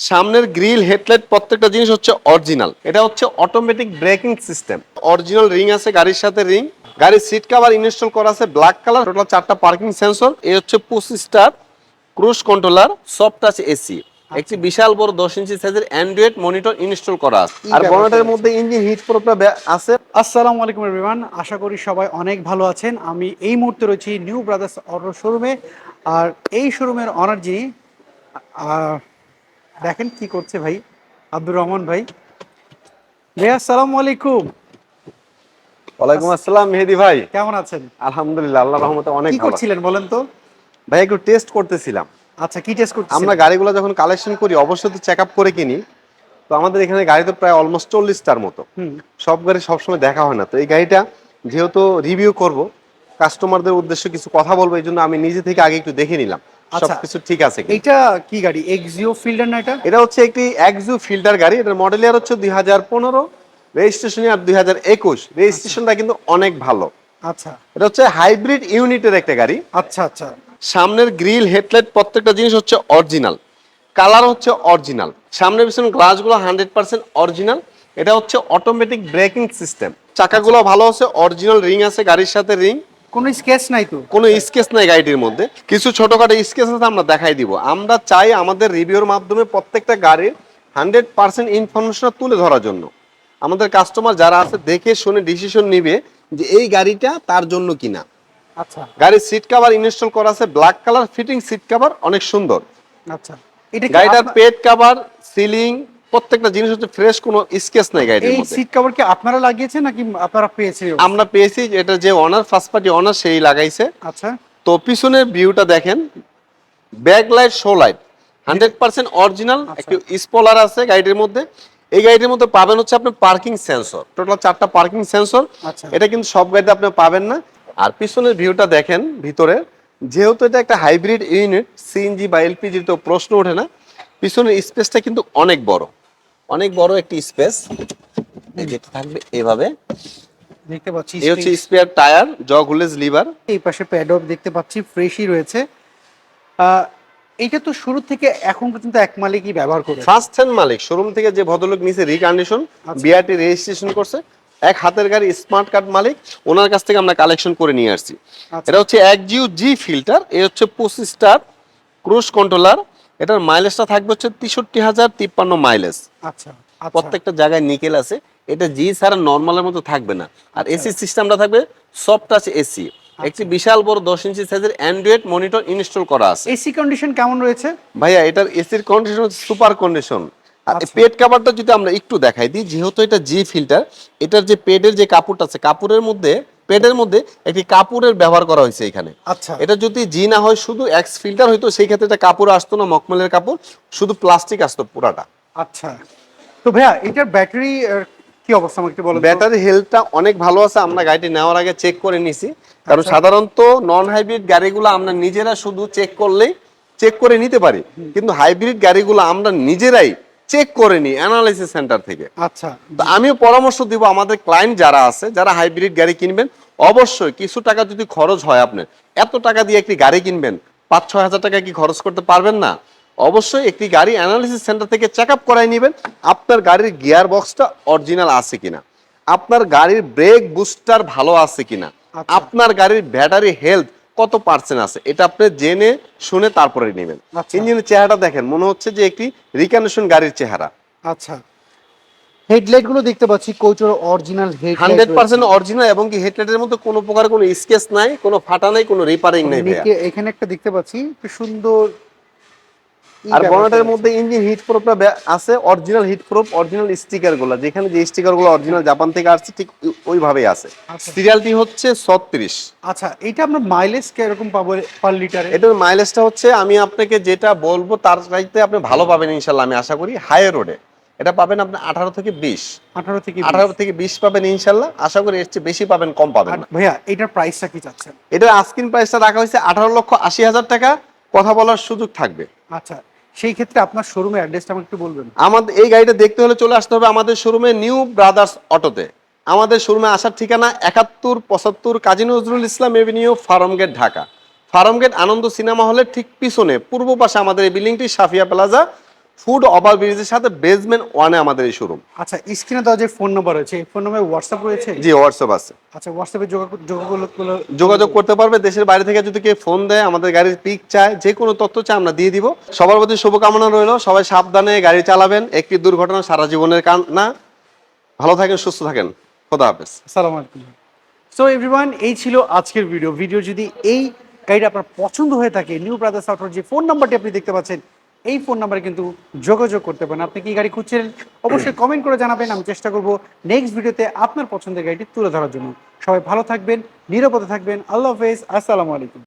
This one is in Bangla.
সামনের গ্রিল হেডলাইট প্রত্যেকটা জিনিস হচ্ছে অরিজিনাল। এটা হচ্ছে automatic braking system, original ring আছে গাড়ির সাথে রিং। গাড়ির সিট কভার ইনস্টল করা আছে ব্ল্যাক কালার, টোটাল 4টা পার্কিং সেন্সর। এই হচ্ছে 25 star cruise controller, soft touch AC, একটি বিশাল বড় 10 ইঞ্চি সাইজের অ্যান্ড্রয়েড মনিটর ইনস্টল করা আছে। আর বনেটের মধ্যে ইঞ্জিন হিট প্রোপটা আছে। আসসালামু আলাইকুম এভরিওয়ান, আশা করি সবাই অনেক ভালো আছেন। আমি এই মুহূর্তে রয়েছি নিউ ব্রাদার্স অটো শোরুমে। আর এই শোরুমের অনার যিনি দেখেন কি করছে ভাই, আব্দুর রহমান ভাই। ভাইয়া আসসালামু আলাইকুম। ওয়ালাইকুম আসসালাম মেহেদি ভাই, কেমন আছেন? আলহামদুলিল্লাহ আল্লাহর রহমতে অনেক কি ভালো। করছিলেন বলেন তো? ভাই একটু টেস্ট করতেছিলাম। আচ্ছা, কি টেস্ট করতেছেন? আমরা গাড়িগুলো যখন কালেকশন করি অবশ্যই তো চেক আপ করে কিনি। তো আমাদের এখানে গাড়ি তো প্রায় অলমোস্ট 40টার মতো। সব গাড়ি সবসময় দেখা হয় না, তো এই গাড়িটা যেহেতু রিভিউ করব, কাস্টমারদের উদ্দেশ্যে কিছু কথা বলবো, এই জন্য আমি নিজে থেকে আগে একটু দেখে নিলাম আচ্ছা, সবকিছু ঠিক আছে কি। এটা কি গাড়ি? এক্সিও ফিল্ডার না এটা? এটা হচ্ছে একটি এক্সিও ফিল্টার গাড়ি। এটার মডেল ইয়ার হচ্ছে 2015, রেজিস্ট্রেশন ইয়ার 2021। রেজিস্ট্রেশনটা কিন্তু অনেক ভালো। আচ্ছা এটা হচ্ছে হাইব্রিড ইউনিটের একটা গাড়ি। আচ্ছা আচ্ছা সামনের গ্রিল হেডলাইট প্রত্যেকটা জিনিস হচ্ছে অরিজিনাল, কালার হচ্ছে অরিজিনাল, সামনের পিছনে গ্লাসগুলো 100% অরিজিনাল। এটা হচ্ছে অটোমেটিক ব্রেকিং সিস্টেম। চাকাগুলো ভালো আছে, অরিজিনাল রিং আছে গাড়ির সাথে রিং। কোনো স্কেচ নাই তো? কোনো স্কেচ নাই গাড়িটির মধ্যে, কিছু ছোটখাটো স্কেচ আছে আমরা দেখাই দিব। আমরা চাই আমাদের রিভিউর মাধ্যমে প্রত্যেকটা গাড়ির 100% ইনফরমেশন তুলে ধরার জন্য। আমাদের কাস্টমার যারা আছে দেখে শুনে ডিসিশন নিবে যে এই গাড়িটা তার জন্য কিনা। আচ্ছা গাড়ির সিট কভার ইনস্টল করা আছে black colour, fitting seat cover অনেক সুন্দর। আচ্ছা, এটা কি গাড়িটার পেট কভার, সিলিং প্রত্যেকটা জিনিস হচ্ছে ফ্রেশ, কোনো স্কেচ নাই গাড়ির এই মধ্যে। সিট কভার কি আপনারা লাগিয়েছেন নাকি আপনারা পেয়েছেন? আমরা পেয়েছি, এটা যে ওনার ফার্স্ট পার্টি ওনার সেই লাগাইছে। আচ্ছা, তো পিছনের ভিউটা দেখেন, back light, show light 100% original. একটু স্পলার আছে গাড়িটির মধ্যে। এই গাড়িটির মধ্যে পাবেন হচ্ছে আপনি পার্কিং সেন্সর, টোটাল 4টা পার্কিং সেন্সর। আচ্ছা। এটা কিন্তু সব গাড়িতে আপনি পাবেন না। আর পিছনের ভিউটা দেখেন ভিতরে, যেহেতু এটা একটা হাইব্রিড ইউনিট, সিএনজি বা এলপিজি তো প্রশ্ন ওঠে না। পিছনের স্পেসটা কিন্তু অনেক বড়, অনেক বড় একটি স্পেস। যেটা থাকবে এভাবে, দেখতে পাচ্ছি এই হচ্ছে স্পেয়ার টায়ার, জগ হুলেজ লিভার। এই পাশে প্যাডও দেখতে পাচ্ছি ফ্রেশই রয়েছে। আহ, এইটা তো শুরু থেকে এখন পর্যন্ত এক মালিকই ব্যবহার করে। ফার্স্ট হ্যান্ড মালিক, শোরুম থেকে যে ভদ্রলোক নিচে রিকন্ডিশন আচ্ছা। বিআরটি রেজিস্ট্রেশন করছে, এক হাতের গাড়ি স্মার্ট কার্ড মালিক, ওনার কাছ থেকে আমরা কালেকশন করে নিয়ে আসছি। আচ্ছা। এটা হচ্ছে এক্সিও জি ফিল্টার। এই হচ্ছে 25 স্টার ক্রুজ কন্ট্রোলার। এটার মাইলেজটা থাকবে হচ্ছে 63,053 মাইলেজ। আচ্ছা, প্রত্যেকটা জায়গায় নিকেল আছে। এটা জি ছাড়া নর্মালের মতো থাকবে না। আর আচ্ছা। এসি সিস্টেমটা থাকবে সফট টাচ এসি, একটি বিশাল বড় 10 ইঞ্চি সাইজের অ্যান্ড্রয়েড মনিটর ইনস্টল করা আছে। এসি কন্ডিশন কেমন রয়েছে? ভাইয়া এটার এসির কন্ডিশন হচ্ছে সুপার কন্ডিশন। আর আচ্ছা। পেট কাভারটা যদি আমরা একটু দেখাই দিই, যেহেতু এটা জি ফিল্টার, এটার যে পেডের যে কাপড়টা আছে, কাপড়ের মধ্যে, পেডের মধ্যে একটি কাপড়ের ব্যবহার করা হয়েছে এখানে। আচ্ছা। এটা যদি জি না হয়, শুধু এক্স ফিল্টার হইতো, সেই ক্ষেত্রে এটা কাপড় আসতো না, মখমলের কাপড়, শুধু প্লাস্টিক আসতো পুরাটা। আচ্ছা, তো ভাইয়া এটার ব্যাটারি কি অবস্থা আমাকে একটু বলেন তো? ব্যাটারি হেলথটা অনেক ভালো আছে। আমরা গাড়িটি নেওয়ার আগে চেক করে নিছি, কারণ আচ্ছা। সাধারণত নন হাইব্রিড গাড়িগুলো আমরা নিজেরা শুধু চেক করলেই চেক করে নিতে পারি, কিন্তু হাইব্রিড গাড়িগুলো আমরা নিজেরাই চেক করে নিই অ্যানালাইসিস সেন্টার থেকে। আচ্ছা। তো আমিও পরামর্শ দিব আমাদের ক্লায়েন্ট যারা আছে, যারা হাইব্রিড গাড়ি কিনবেন, অবশ্যই কিছু টাকা যদি খরচ হয়, আপনার এত টাকা দিয়ে একটি গাড়ি কিনবেন, 5-6 হাজার টাকা কি খরচ করতে পারবেন না? অবশ্যই একটি গাড়ি অ্যানালিসিস সেন্টার থেকে চেক আপ করাই নেবেন, আপনার গাড়ির গিয়ার বক্সটা অরিজিনাল আছে কিনা, আপনার গাড়ির ব্রেক বুস্টার ভালো আছে কিনা, আচ্ছা। আপনার গাড়ির ব্যাটারি হেলথ কত পার্সেন্ট আছে, এটা আপনি জেনে শুনে তারপরে নেবেন। আচ্ছা। ইঞ্জিনের চেহারাটা দেখেন, মনে হচ্ছে যে একটি রিকন্ডিশন গাড়ির চেহারা। আচ্ছা, হেডলাইট গুলো দেখতে পাচ্ছি কোচের অরিজিনাল হেডলাইট 100% অরিজিনাল, এবং কি হেডলাইটের মধ্যে কোনো প্রকার কোনো স্কেচ নাই, কোনো ফাটা নাই, কোনো রিপেয়ারিং নাই ভাইয়া। এখানে একটা দেখতে পাচ্ছি একটু সুন্দর আর বনেটের মধ্যে ইঞ্জিন হিট প্রুফটা আছে, original heat proof, original sticker গুলো, যেখানে যে স্টিকার গুলো অরিজিনাল জাপান থেকে আসছে ঠিক ওইভাবেই আছে। আচ্ছা। সিরিয়ালটি হচ্ছে 36। আচ্ছা, এটা আমরা মাইলেজ কিরকম পাবো পার লিটারে? এটার মাইলেজটা হচ্ছে, আমি আপনাকে যেটা বলবো তার চাইতে আপনি ভালো পাবেন ইনশাল্লাহ, আমি আশা করি। হাইওয়ে রোডে এটা পাবেন আপনি 18 থেকে 20। 18 থেকে 18 থেকে 20 পাবেন ইনশাল্লাহ, আশা করি এর চেয়ে বেশি পাবেন, কম পাবেন না। ভাইয়া এটার প্রাইসটা কি চাচ্ছেন? এটার আস্কিং প্রাইসটা রাখা হয়েছে 18,80,000 টাকা, কথা বলার সুযোগ থাকবে। আচ্ছা, সেই ক্ষেত্রে আপনার শোরুমের অ্যাড্রেসটা আমাকে একটু বলবেন? আমাদের এই গাড়িটা দেখতে হলে চলে আসতে হবে আমাদের শোরুমে, নিউ ব্রাদার্স অটোতে। আমাদের শোরুমে আসার ঠিকানা 7175 কাজী নজরুল ইসলাম এভিনিউ, ফার্মগেট, ঢাকা। ফার্মগেট আনন্দ সিনেমা হলের ঠিক পিছনে পূর্ব পাশে আমাদের এই বিল্ডিংটি, সাফিয়া প্লাজা। ফুড ওভারব্রিজের সাথে বেসমেন্ট 1-এ আমাদের এই শোরুম। আচ্ছা, স্ক্রিনে দেওয়া যে ফোন নাম্বার রয়েছে, এই ফোন নাম্বারে হোয়াটসঅ্যাপ রয়েছে? জি, হোয়াটসঅ্যাপ আছে। আচ্ছা, হোয়াটসঅ্যাপে যোগাযোগ করতে পারবে। দেশের বাইরে থেকে যদি কেউ ফোন দেয়, আমাদের গাড়ির পিক চায়, যে কোনো তথ্য চায় আমরা দিয়ে দিব। সবার প্রতি শুভকামনা রইল, সবাই সাবধানে গাড়ি চালাবেন। একটি দুর্ঘটনা সারা জীবনের কান্না। ভালো থাকেন, সুস্থ থাকেন। খোদা হাফেজ। আসসালামু আলাইকুম। সো এভরিওয়ান, এই ছিল আজকের ভিডিও যদি এই গাড়িটা আপনার পছন্দ হয়ে থাকে, নিউ ব্রাদার্স অটোর যে ফোন নাম্বারটি আপনি দেখতে পাচ্ছেন, এই ফোন নাম্বারে কিন্তু যোগাযোগ করতে পারেন। আপনি কি গাড়ি খুঁজছেন, অবশ্যই কমেন্ট করে জানাবেন। আমি চেষ্টা করব নেক্সট ভিডিওতে আপনার পছন্দের গাড়িটি তুলে ধরার জন্য। সবাই ভালো থাকবেন, নিরাপদে থাকবেন। আল্লাহ হাফেজ, আসসালামু আলাইকুম।